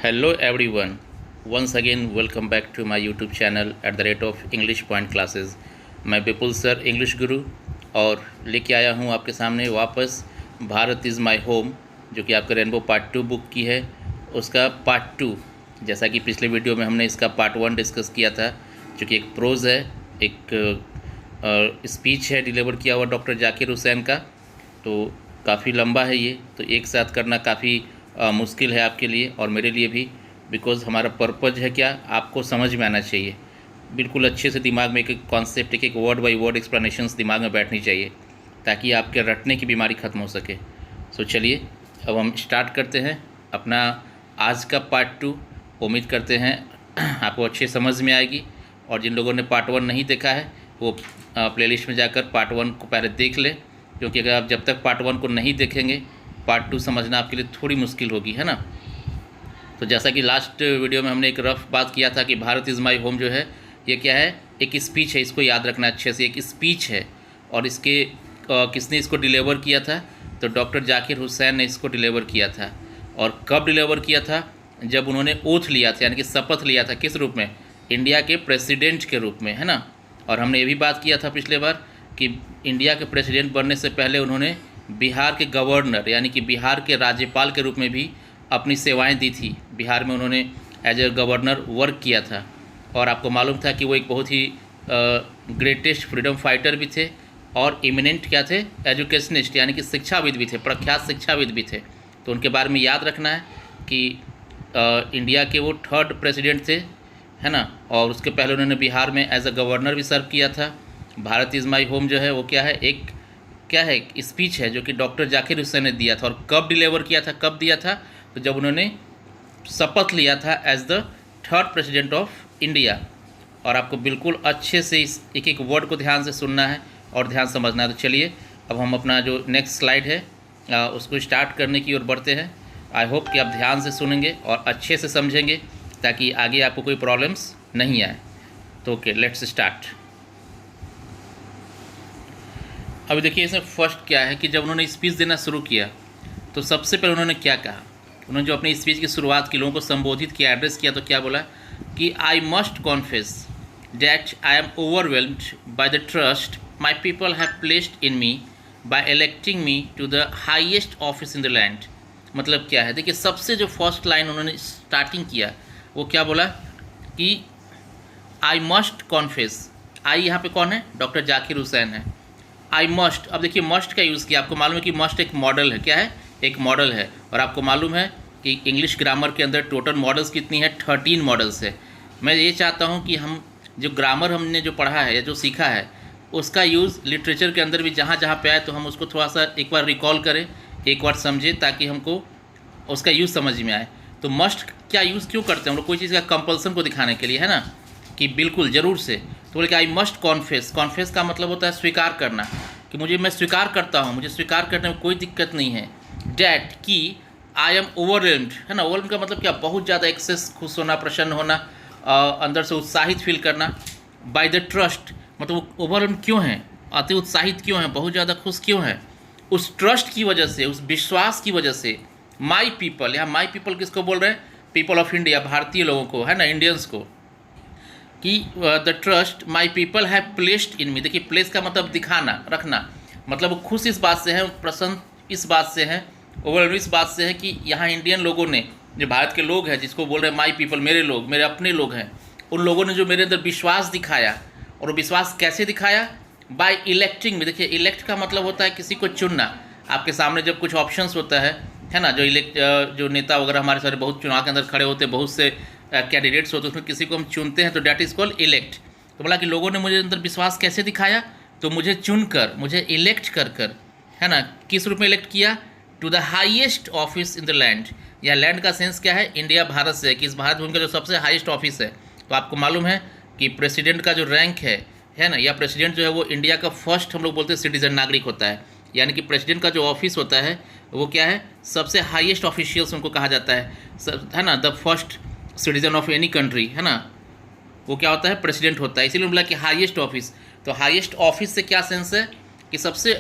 Hello everyone. Once again welcome back to my YouTube channel at the rate of English Point Classes. मैं विपुल sir English गुरु और लेके आया हूँ आपके सामने वापस भारत इज़ माई होम, जो कि आपका रेनबो पार्ट 2 बुक की है, उसका पार्ट 2। जैसा कि पिछले वीडियो में हमने इसका पार्ट 1 डिस्कस किया था, जो कि एक प्रोज़ है, एक स्पीच है डिलीवर किया हुआ डॉक्टर जाकिर हुसैन का। तो काफ़ी लंबा है ये, तो एक साथ करना काफ़ी मुश्किल है आपके लिए और मेरे लिए भी, बिकॉज़ हमारा पर्पज़ है क्या, आपको समझ में आना चाहिए बिल्कुल अच्छे से, दिमाग में एक एक कॉन्सेप्ट, एक एक वर्ड बाय वर्ड एक्सप्लेनेशंस दिमाग में बैठनी चाहिए ताकि आपके रटने की बीमारी ख़त्म हो सके। सो चलिए अब हम स्टार्ट करते हैं अपना आज का पार्ट 2। उम्मीद करते हैं आपको अच्छे समझ में आएगी, और जिन लोगों ने पार्ट 1 नहीं देखा है वो प्लेलिस्ट में जाकर पार्ट 1 को पहले देख लें, क्योंकि अगर आप जब तक पार्ट 1 को नहीं देखेंगे पार्ट 2 समझना आपके लिए थोड़ी मुश्किल होगी, है ना। तो जैसा कि लास्ट वीडियो में हमने एक रफ बात किया था कि भारत इज़ माई होम जो है ये क्या है, एक स्पीच है, इसको याद रखना अच्छे से, एक स्पीच है। और इसके किसने इसको डिलीवर किया था, तो डॉक्टर जाकिर हुसैन ने इसको डिलीवर किया था। और कब डिलीवर किया था, जब उन्होंने ओथ लिया था, यानी कि शपथ लिया था, किस रूप में, इंडिया के प्रेसिडेंट के रूप में, है ना। और हमने ये भी बात किया था पिछले बार कि इंडिया के प्रेसिडेंट बनने से पहले उन्होंने बिहार के गवर्नर यानी कि बिहार के राज्यपाल के रूप में भी अपनी सेवाएं दी थी। बिहार में उन्होंने एज ए गवर्नर वर्क किया था, और आपको मालूम था कि वो एक बहुत ही ग्रेटेस्ट फ्रीडम फाइटर भी थे और इमिनेंट क्या थे, एजुकेशनिस्ट यानी कि शिक्षाविद भी थे, प्रख्यात शिक्षाविद भी थे। तो उनके बारे में याद रखना है कि इंडिया के वो 3rd प्रेसिडेंट थे, है ना। और उसके पहले उन्होंने बिहार में एज अ गवर्नर भी सर्व किया था। भारत इज़ माई होम जो है वो क्या है, एक स्पीच है जो कि डॉक्टर जाकिर हुसैन ने दिया था। और कब डिलीवर किया था, कब दिया था, तो जब उन्होंने शपथ लिया था as the 3rd president of India. और आपको बिल्कुल अच्छे से इस एक एक वर्ड को ध्यान से सुनना है और ध्यान समझना है। तो चलिए अब हम अपना जो नेक्स्ट स्लाइड है उसको स्टार्ट करने की ओर बढ़ते हैं। आई होप कि आप ध्यान से सुनेंगे और अच्छे से समझेंगे ताकि आगे आपको कोई प्रॉब्लम्स नहीं आए। तो ओके, लेट्स स्टार्ट। अभी देखिए इसमें फर्स्ट क्या है कि जब उन्होंने स्पीच देना शुरू किया तो सबसे पहले उन्होंने क्या कहा, उन्होंने जो अपनी स्पीच की शुरुआत की, लोगों को संबोधित किया, एड्रेस किया, तो क्या बोला कि I must confess that I am overwhelmed by the trust my people have placed in me by electing me to the highest office in the land. मतलब क्या है, देखिए सबसे जो फर्स्ट लाइन उन्होंने स्टार्टिंग किया वो क्या बोला कि आई मस्ट कॉन्फेस। आई यहाँ पे कौन है, डॉक्टर जाकिर हुसैन है। आई मस्ट, अब देखिए मस्ट का यूज़ किया, आपको मालूम है कि मस्ट एक मॉडल है, क्या है, एक मॉडल है। और आपको मालूम है कि इंग्लिश ग्रामर के अंदर टोटल मॉडल्स कितनी है, 13 मॉडल्स है। मैं ये चाहता हूँ कि हम जो ग्रामर हमने जो पढ़ा है या जो सीखा है उसका यूज़ लिटरेचर के अंदर भी जहाँ जहाँ पे आए तो हम उसको थोड़ा सा एक बार रिकॉल करें, एक बार समझें, ताकि हमको उसका यूज़ समझ में आए। तो मस्ट क्या यूज़ क्यों करते हैं हम लोग, कोई चीज़ का कंपल्सन को दिखाने के लिए, है ना, कि बिल्कुल ज़रूर से। तो बोले कि आई मस्ट कॉन्फेस, कॉन्फेस का मतलब होता है स्वीकार करना, कि मुझे, मैं स्वीकार करता हूँ, मुझे स्वीकार करने में कोई दिक्कत नहीं है। डैट कि आई एम ओवरवेल्म्ड, है ना, ओवरवेल्म्ड का मतलब क्या, बहुत ज़्यादा एक्सेस, खुश होना, प्रसन्न होना, अंदर से उत्साहित फील करना। बाय द ट्रस्ट, मतलब ओवरवेल्म्ड क्यों हैं, अति उत्साहित क्यों हैं, बहुत ज़्यादा खुश क्यों हैं, उस ट्रस्ट की वजह से, उस विश्वास की वजह से। माई पीपल, यहाँ माई पीपल किसको बोल रहे हैं, पीपल ऑफ इंडिया, भारतीय लोगों को, है ना, इंडियंस को, कि the trust my people have placed in me. देखिए प्लेस का मतलब दिखाना, रखना, मतलब वो खुश इस बात से हैं, प्रसन्न इस बात से हैं, ओवरऑल इस बात से है कि यहाँ इंडियन लोगों ने, जो भारत के लोग हैं, जिसको बोल रहे हैं माई पीपल, मेरे लोग, मेरे अपने लोग हैं, उन लोगों ने जो मेरे अंदर विश्वास दिखाया। और वो विश्वास कैसे दिखाया, बाय इलेक्टिंग में। देखिए इलेक्ट का मतलब होता है किसी को चुनना। आपके सामने जब कुछ ऑप्शंस होता है ना, जो नेता वगैरह हमारे सारे बहुत चुनाव के अंदर खड़े होते हैं, बहुत से कैंडिडेट्स होते हैं, उसमें किसी को हम चुनते हैं, तो डैट इज़ कॉल्ड इलेक्ट। तो बोला कि लोगों ने मुझे अंदर विश्वास कैसे दिखाया, तो मुझे चुनकर, मुझे इलेक्ट कर, है ना, किस रूप में इलेक्ट किया, to the highest office in the land. या लैंड का सेंस क्या है, इंडिया, भारत से, कि इस भारत भूमि का जो सबसे हाईएस्ट ऑफिस है। तो आपको मालूम है कि प्रेसिडेंट का जो रैंक है ना, या प्रेसिडेंट जो है वो इंडिया का फर्स्ट, हम लोग बोलते हैं, सिटीजन, नागरिक होता है। यानी कि प्रेसिडेंट का जो ऑफिस होता है वो क्या है, सबसे हाईएस्ट ऑफिशियल्स उनको कहा जाता है ना, the first citizen of any country, है ना, वो क्या होता है, प्रेसिडेंट होता है। इसीलिए बोला कि हाईएस्ट ऑफिस। तो हाईएस्ट ऑफिस से क्या सेंस है कि सबसे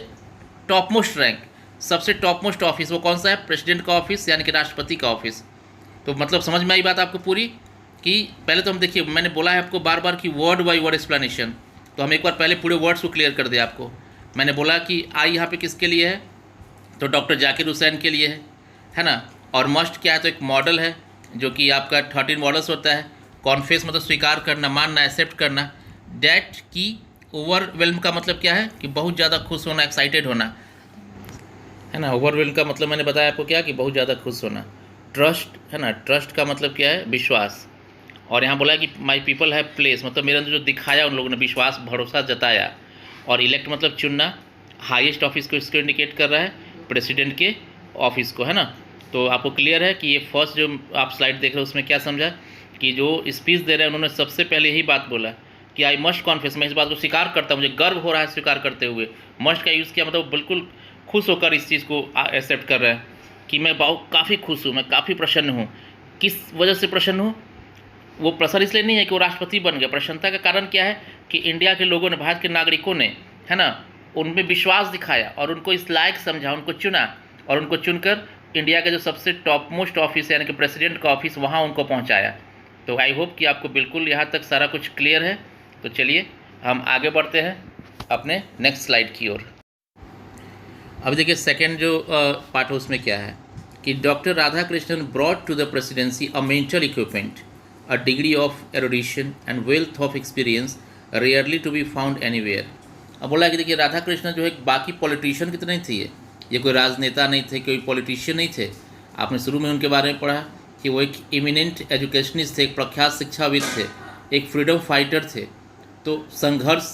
टॉप मोस्ट रैंक, सबसे टॉप मोस्ट ऑफिस वो कौन सा है, प्रेसिडेंट का ऑफिस, यानी कि राष्ट्रपति का ऑफिस। तो मतलब समझ में आई बात आपको पूरी, कि पहले तो हम देखिए, मैंने बोला है आपको बार बार कि वर्ड बाई वर्ड एक्सप्लेनेशन, तो हम एक बार पहले पूरे वर्ड्स को क्लियर कर दें आपको। मैंने बोला कि आई यहाँ पे किसके लिए है, तो डॉक्टर जाकिर हुसैन के लिए है ना। और मस्ट क्या है, तो एक मॉडल है जो कि आपका 13 मॉडल्स होता है। कॉन्फेस मतलब स्वीकार करना, मानना, एक्सेप्ट करना। डैट की ओवरवेल्म का मतलब क्या है कि बहुत ज़्यादा खुश होना, एक्साइटेड होना, है ना। ओवरवेल्म का मतलब मैंने बताया आपको क्या, कि बहुत ज़्यादा खुश होना। ट्रस्ट है ना, ट्रस्ट का मतलब क्या है, विश्वास। और यहाँ बोला कि माई पीपल हैव प्लेस, मतलब मेरे अंदर जो दिखाया उन लोगों ने, विश्वास, भरोसा जताया। और इलेक्ट मतलब चुनना, हाईएस्ट ऑफिस को इसको इंडिकेट कर रहा है, प्रेसिडेंट के ऑफिस को, है ना। तो आपको क्लियर है कि ये फर्स्ट जो आप स्लाइड देख रहे हो उसमें क्या समझा, कि जो स्पीच दे रहे हैं उन्होंने सबसे पहले यही बात बोला कि आई मस्ट कॉन्फेस, मैं इस बात को स्वीकार करता हूँ, मुझे गर्व हो रहा है स्वीकार करते हुए। मस्ट का यूज़ किया, मतलब बिल्कुल खुश होकर इस चीज़ को एक्सेप्ट कर रहा है कि मैं बहुत काफ़ी खुश हूँ, मैं काफ़ी प्रसन्न हूँ। किस वजह से प्रसन्न हूँ, वो प्रसन्न इसलिए नहीं है कि वो राष्ट्रपति बन गया। प्रसन्नता का कारण क्या है कि इंडिया के लोगों ने, भारत के नागरिकों ने, है ना, उनमें विश्वास दिखाया और उनको इस लायक समझा, उनको चुना, और उनको चुनकर इंडिया का जो सबसे टॉप मोस्ट ऑफिस है यानी कि प्रेसिडेंट का ऑफिस, वहाँ उनको पहुँचाया। तो आई होप कि आपको बिल्कुल यहाँ तक सारा कुछ क्लियर है। तो चलिए हम आगे बढ़ते हैं अपने नेक्स्ट स्लाइड की ओर। अब देखिए सेकेंड जो पार्ट है उसमें क्या है कि doctor Radhakrishnan brought to the presidency a mental equipment, a degree of erudition and wealth of experience rarely to be found anywhere। अब बोला कि देखिए राधा कृष्णन जो है बाकी पॉलिटिशियन की तरह नहीं थे, ये कोई राजनेता नहीं थे, कोई पॉलिटिशियन नहीं थे। आपने शुरू में उनके बारे में पढ़ा कि वो एक इमिनेंट एजुकेशनिस्ट थे, एक प्रख्यात शिक्षाविद थे, एक फ्रीडम फाइटर थे। तो संघर्ष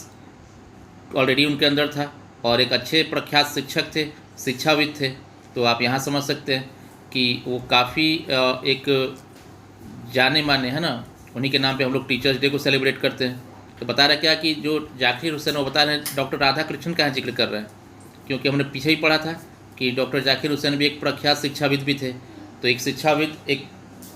ऑलरेडी उनके अंदर था और एक अच्छे प्रख्यात शिक्षक थे, शिक्षाविद थे। तो आप यहाँ समझ सकते हैं कि वो काफ़ी एक जाने माने, है ना। उन्हीं के नाम पे हम लोग टीचर्स डे को सेलिब्रेट करते हैं। तो बता रहा क्या कि जो जाकिर हुसैन, वो बता रहे हैं डॉक्टर राधा कृष्णन का जिक्र कर रहे हैं, क्योंकि हमने पीछे ही पढ़ा था कि डॉक्टर जाकिर हुसैन भी एक प्रख्यात शिक्षाविद भी थे। तो एक शिक्षाविद एक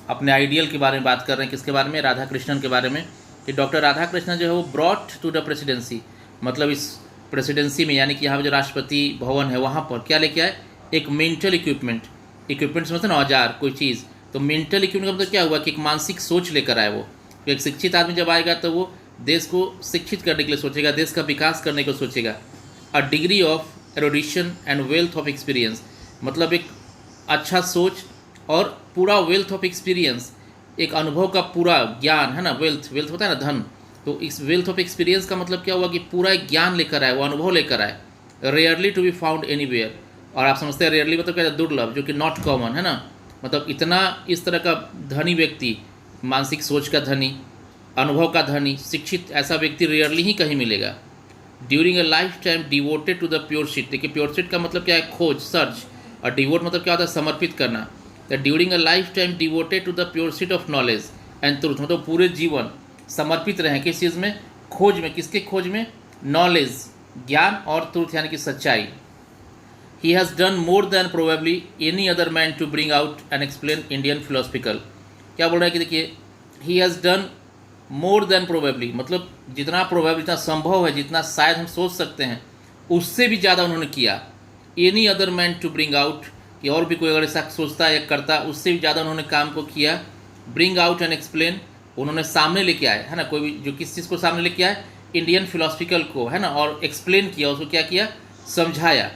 अपने आइडियल के बारे में बात कर रहे हैं, किसके बारे में, राधा कृष्णन के बारे में, कि डॉक्टर राधा कृष्णन जो है वो ब्रॉट टू द प्रेसिडेंसी, मतलब इस प्रेसिडेंसी में यानी कि यहाँ पर जो राष्ट्रपति भवन है वहाँ पर क्या लेके आए, एक मेंटल इक्विपमेंट। इक्विपमेंट समझते ना, औजार, कोई चीज़। तो मेंटल इक्विपमेंट का मतलब क्या हुआ कि एक मानसिक सोच लेकर आए वो। तो एक शिक्षित आदमी जब आएगा तो वो देश को शिक्षित करने के लिए सोचेगा, देश का विकास करने को सोचेगा। A degree of erudition and wealth of experience, मतलब एक अच्छा सोच और पूरा वेल्थ ऑफ एक्सपीरियंस, एक अनुभव का पूरा ज्ञान, है ना। वेल्थ, वेल्थ होता है ना धन, तो इस वेल्थ ऑफ एक्सपीरियंस का मतलब क्या हुआ कि पूरा एक ज्ञान लेकर आए, वो अनुभव लेकर आए। Rarely to be found anywhere, और आप समझते हैं रेयरली मतलब क्या है, दुर्लभ, जो कि नॉट कॉमन, है ना। मतलब इतना इस तरह का धनी व्यक्ति, मानसिक सोच का धनी, अनुभव का धनी, शिक्षित, ऐसा व्यक्ति रेयरली ही कहीं मिलेगा। During a life time devoted to the pursuit, देखिए प्योरसीट का मतलब क्या है, खोज, सर्च, और डिवोट मतलब क्या होता है, समर्पित करना। The during a life time devoted to the pursuit of knowledge and truth, मतलब पूरे जीवन समर्पित रहें किस चीज़ में, खोज में। किसके खोज में, नॉलेज, ज्ञान, और ट्रूथ यानी कि सच्चाई। He has done more than probably any other man to bring out and explain Indian philosophical। क्या बोल रहा है कि देखिए he has done more than probably, मतलब जितना प्रोबेबली, जितना संभव है, जितना शायद हम सोच सकते हैं, उससे भी ज़्यादा उन्होंने किया। Any other man to bring out, कि और भी कोई अगर ऐसा सोचता है या करता, उससे भी ज़्यादा उन्होंने काम को किया। ब्रिंग आउट एंड एक्सप्लेन, उन्होंने सामने लेके आए, है ना, कोई भी जो किस चीज़ को सामने लेके आए, इंडियन फिलोसफिकल को, है ना, और एक्सप्लेन किया, उसको क्या किया, समझाया।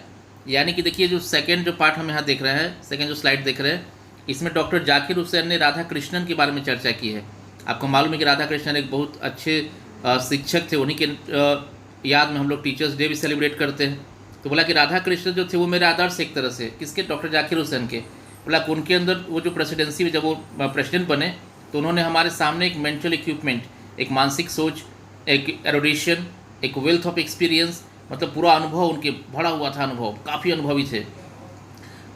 यानी कि देखिए जो सेकंड जो पार्ट हम यहाँ देख रहे हैं, सेकंड जो स्लाइड देख रहे हैं, इसमें डॉक्टर जाकिर हुसैन ने राधा कृष्णन के बारे में चर्चा की है। आपको मालूम है कि राधा कृष्णन एक बहुत अच्छे शिक्षक थे, उन्हीं के याद में हम लोग टीचर्स डे भी सेलिब्रेट करते हैं। तो बोला कि राधा कृष्णन जो थे वो मेरे आदर्श एक तरह से, किसके, डॉक्टर जाकिर हुसैन के। बोला कि उनके अंदर वो जो प्रेसिडेंसी में जब वो प्रेसिडेंट बने तो उन्होंने हमारे सामने एक मेंटल इक्विपमेंट, एक मानसिक सोच, एक एरुडिशन, एक वेल्थ ऑफ एक्सपीरियंस, मतलब पूरा अनुभव उनके भरा हुआ था, अनुभव, काफ़ी अनुभवी थे,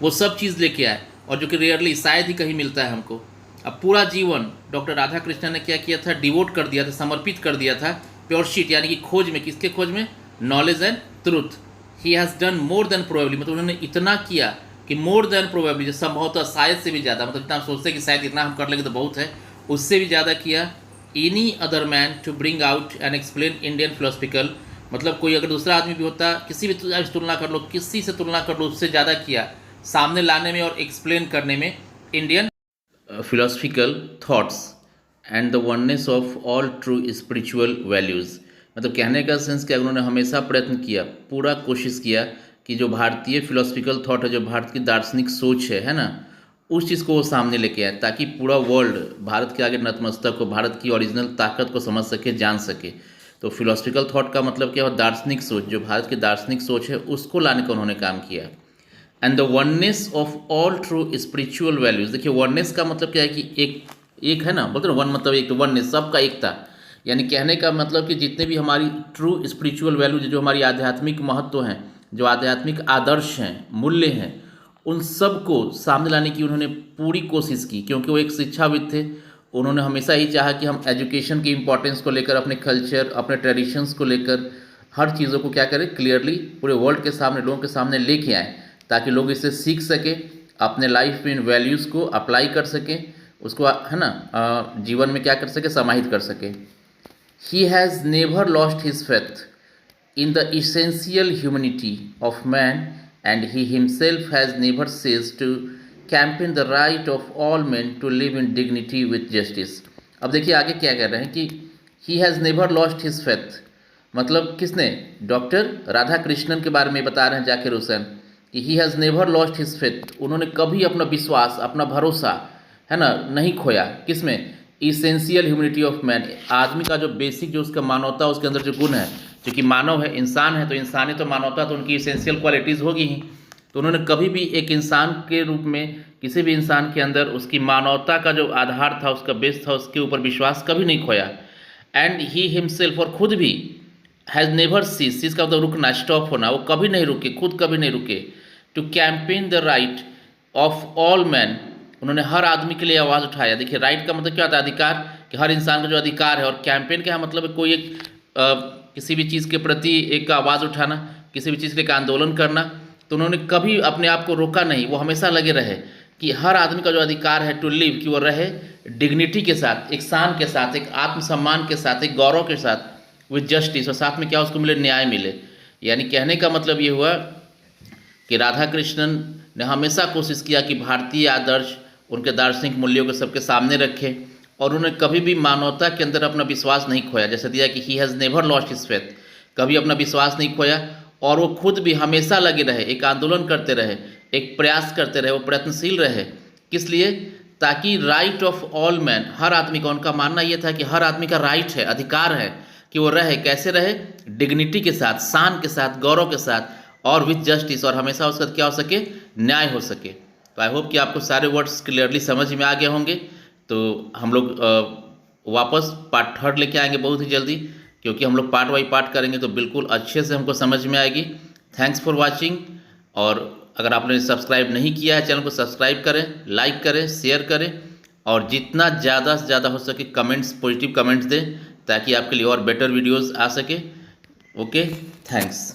वो सब चीज़ लेके आए, और जो कि रेयरली, शायद ही कहीं मिलता है हमको। अब पूरा जीवन डॉक्टर राधा कृष्णन ने क्या किया था, डिवोट कर दिया था, समर्पित कर दिया था प्योरशीट यानी कि खोज में। किसके खोज में, knowledge and truth. He has done more than probably, मतलब उन्होंने इतना किया कि मोर देन प्रोबेबली, जो संभवतः शायद से भी ज़्यादा, मतलब जितना हम सोचते हैं कि शायद इतना हम कर लेंगे तो बहुत है, उससे भी ज़्यादा किया। Any other man to bring out and explain Indian philosophical, मतलब कोई अगर दूसरा आदमी भी होता, किसी भी तुलना कर लो, किसी से तुलना कर लो, उससे ज़्यादा किया सामने लाने में और एक्सप्लेन करने में Indian philosophical thoughts and the oneness of all true spiritual values। मतलब कहने का सेंस क्या, उन्होंने हमेशा प्रयत्न किया, पूरा कोशिश किया कि जो भारतीय फिलोसफिकल थॉट है, जो भारत की दार्शनिक सोच है ना, उस चीज़ को वो सामने लेके आए ताकि पूरा वर्ल्ड भारत के आगे नतमस्तक हो, भारत की ओरिजिनल ताकत को समझ सके, जान सके। तो फिलोसफिकल थॉट का मतलब क्या है, दार्शनिक सोच, जो भारत की दार्शनिक सोच है उसको लाने का उन्होंने काम किया। And the oneness of all true spiritual values. देखिए वननेस का मतलब क्या है कि एक है ना, बोलते ना वन मतलब एक, तो वननेस सबका एकता, यानी कहने का मतलब कि जितने भी हमारी ट्रू स्पिरिचुअल वैल्यूज, जो हमारी आध्यात्मिक महत्व हैं, जो आध्यात्मिक आदर्श हैं, मूल्य हैं, उन सब को सामने लाने की उन्होंने पूरी कोशिश की, क्योंकि वो एक शिक्षाविद थे। उन्होंने हमेशा ही चाहा कि हम एजुकेशन की इम्पोर्टेंस को लेकर, अपने कल्चर, अपने ट्रेडिशंस को लेकर हर चीज़ों को क्या करें, क्लियरली पूरे वर्ल्ड के सामने, लोगों के सामने लेके आए, ताकि लोग इससे सीख सके, अपने लाइफ में इन वैल्यूज़ को अप्लाई कर सकें, उसको है ना जीवन में क्या कर सके, समाहित कर सके। He has never lost his faith in the essential humanity of man, and he himself has never ceased to campaign the right of all men to live in dignity with justice। अब देखिए आगे क्या कह रहे हैं कि he has never lost his faith, मतलब किसने, डॉक्टर राधा कृष्णन के बारे में बता रहे हैं जाकिर हुसैन कि he has never lost his faith, उन्होंने कभी अपना विश्वास, अपना भरोसा है ना नहीं खोया, किसमें, इसेंशियल ह्यूमनिटी ऑफ मैन, आदमी का जो बेसिक, जो उसका मानवता, उसके अंदर जो गुण है, क्योंकि मानव है, इंसान है, तो इंसानी तो मानवता तो उनकी इसेंशियल क्वालिटीज़ होगी ही। तो उन्होंने कभी भी एक इंसान के रूप में, किसी भी इंसान के अंदर उसकी मानवता का जो आधार था, उसका बेस था, उसके ऊपर विश्वास कभी नहीं खोया। एंड ही हिमसेल्फ, और खुद भी, हैज़ नेवर सीज, सीज का मतलब रुकना, स्टॉप होना, वो कभी नहीं रुके, खुद कभी नहीं रुके, to campaign the right of all man, उन्होंने हर आदमी के लिए आवाज़ उठाया। देखिए राइट का मतलब क्या होता है, अधिकार, कि हर इंसान का जो अधिकार है, और कैंपेन का मतलब कोई एक किसी भी चीज़ के प्रति एक आवाज़ उठाना, किसी भी चीज़ के लिए एक आंदोलन करना। तो उन्होंने कभी अपने आप को रोका नहीं, वो हमेशा लगे रहे कि हर आदमी का जो अधिकार है टू लिव, कि वो रहे डिग्निटी के साथ, एक शान के साथ, एक आत्मसम्मान के साथ, एक गौरव के साथ, विद जस्टिस, और साथ में क्या उसको मिले, न्याय मिले। यानी कहने का मतलब ये हुआ कि राधा कृष्णन ने हमेशा कोशिश किया कि भारतीय आदर्श, उनके दार्शनिक मूल्यों को सबके सामने रखे, और उन्होंने कभी भी मानवता के अंदर अपना विश्वास नहीं खोया। जैसे दिया कि he has never lost his faith, कभी अपना विश्वास नहीं खोया, और वो खुद भी हमेशा लगे रहे, एक आंदोलन करते रहे, एक प्रयास करते रहे, वो प्रयत्नशील रहे, किस लिए, ताकि राइट ऑफ ऑल मैन, हर आदमी का, उनका मानना ये था कि हर आदमी का राइट है, अधिकार है कि वो रहे, कैसे रहे, डिग्निटी के साथ, शान के साथ, गौरव के साथ, और विथ जस्टिस, और हमेशा उसका क्या हो सके, न्याय हो सके। तो आई होप कि आपको सारे वर्ड्स क्लियरली समझ में आ गए होंगे। तो हम लोग वापस पार्ट थर्ड लेके आएंगे बहुत ही जल्दी, क्योंकि हम लोग पार्ट बाई पार्ट करेंगे तो बिल्कुल अच्छे से हमको समझ में आएगी। थैंक्स फॉर वाचिंग, और अगर आपने सब्सक्राइब नहीं किया है चैनल को सब्सक्राइब करें, लाइक करें, शेयर करें, और जितना ज़्यादा से ज़्यादा हो सके कमेंट्स, पॉजिटिव कमेंट्स दें, ताकि आपके लिए और बेटर वीडियोज़ आ सके। Okay, thanks.